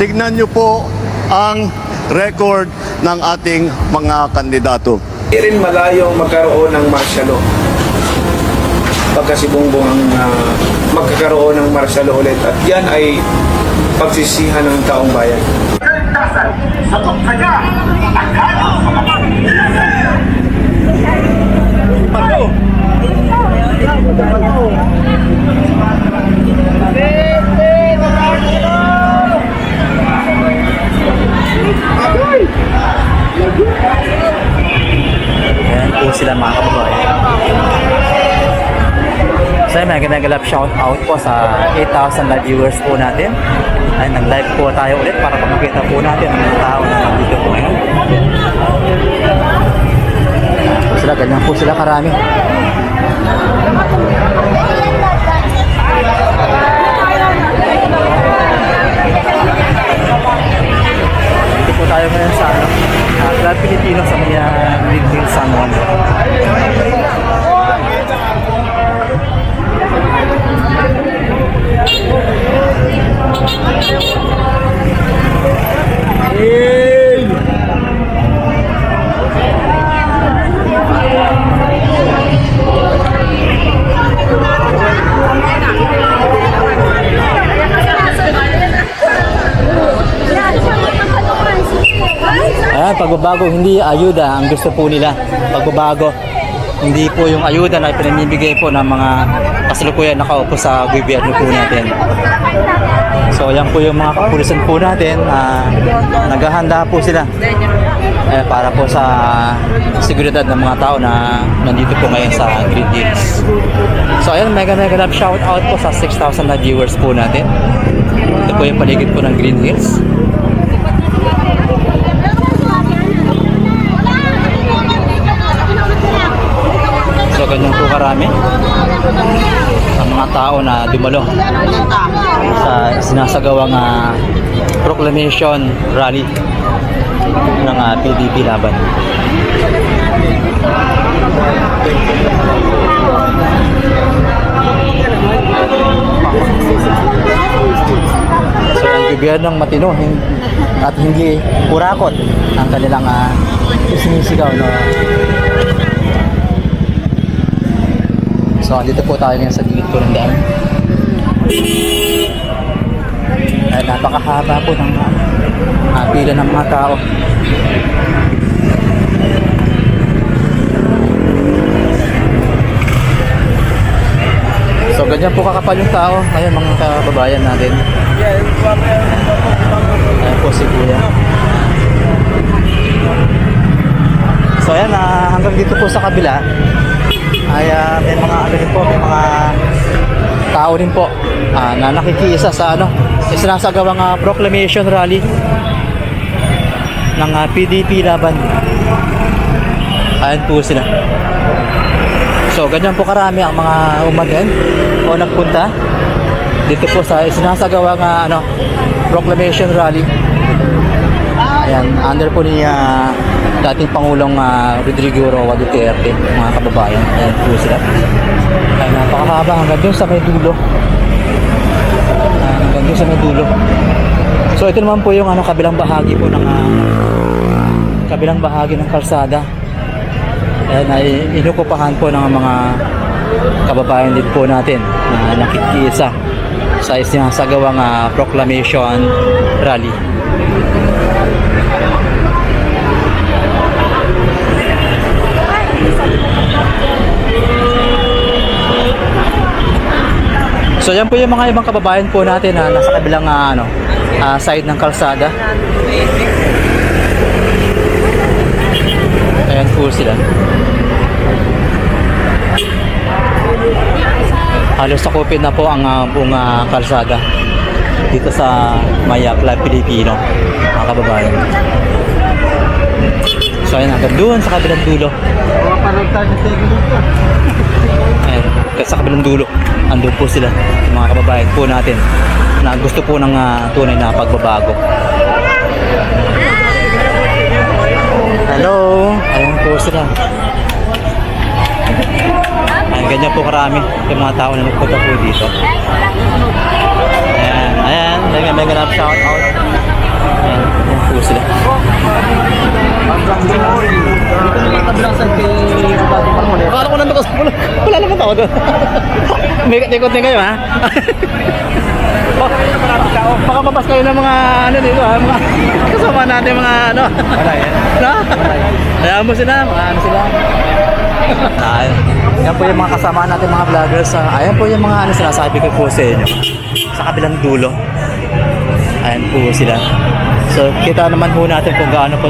Tignan niyo po ang record ng ating mga kandidato. Hindi rin malayong magkaroon ng martial law. Pagka si Bongbong ang magkakaroon ng martial law ulit. At yan ay pagsisihan ng taong bayan. Ayan po sila mga kababayan. So may ganagalap shout out po sa 8,000 live viewers po natin. Ay nag-live po tayo ulit para makita po natin ang mga tao na nandito po ngayon. Sila, ganyan po sila karami. Dito po tayo ngayon sa Club Pilipino sa may Green Hills, San Juan. Ayan, pagbabago, hindi ayuda ang gusto po nila. Pagbabago, hindi po yung ayuda na pinamimigay po ng mga kasalukuyan nakaupo sa gobyerno po natin. So, ayan po yung mga kapulisan po natin. Naghahanda po sila para po sa seguridad ng mga tao na nandito po ngayon sa Green Hills. So, ayan, mega love shout out po sa 6,000 na viewers po natin. Ito po yung paligid po ng Green Hills. So ganyan po karami ang mga tao na dumalo sa sinasagawang proclamation rally ng PDP laban. So ang gobyernong matino at hindi kurakot ang kanilang sinisigaw na. So, dito po tayo ngayon sa gilid po ng daan. Ay, napakahaba po ng pila ng mga tao. So, ganyan po kakapal yung tao. Ngayon, mga kababayan natin. Ayan po si Kuya. So, ayan, hanggang dito po sa kabila ay may mga din po, may mga tao din po na nakikiisa sa sinasagawang proclamation rally ng PDP laban. Ayan po sila. So ganyan po karami ang mga umaten o nagpunta dito po sa sinasagawang proclamation rally. Ayan, under po ni dating Pangulong Rodrigo Roa Duterte, mga kababayan. Ayan po sila. Ayan, napakahaba hanggang doon sa may dulo. Hanggang doon sa may dulo. So ito naman po yung kabilang bahagi po ng kabilang bahagi ng kalsada. Ayan, ay inukupahan po ng mga kababayan din po natin na nakikiisa sa sinasagawang proclamation rally. So yan po yung mga ibang kababayan po natin na nasa kabilang side ng kalsada. Ayan po sila. Halos sakupin na po ang buong kalsada dito sa Maya Club Pilipino, mga kababayan. So ayan, hanggang doon sa kabilang dulo. Ayan, sa kabilang dulo andun po sila, mga kababayan po natin na gusto po ng tunay na pagbabago. Hello, ayan po sila. Ayan, ganyan po karami yung mga tao na nagpunta po dito. Ayan, ayan. mega love shout out. Ayan, yan po sila. Akala ko nandun kasi wala naman tao doon. May ikot din kayo ha? Baka mabas kayo ng mga ano dito ha? Mga kasama natin mga ano. No? Ayan mo sila, mga ano sila. Ayan. Yan po yung mga kasama natin mga vloggers. Ayan po yung mga ano sinasabi ko po sa inyo. Sa kabilang dulo. Ayan po sila. So kita naman po natin kung gaano po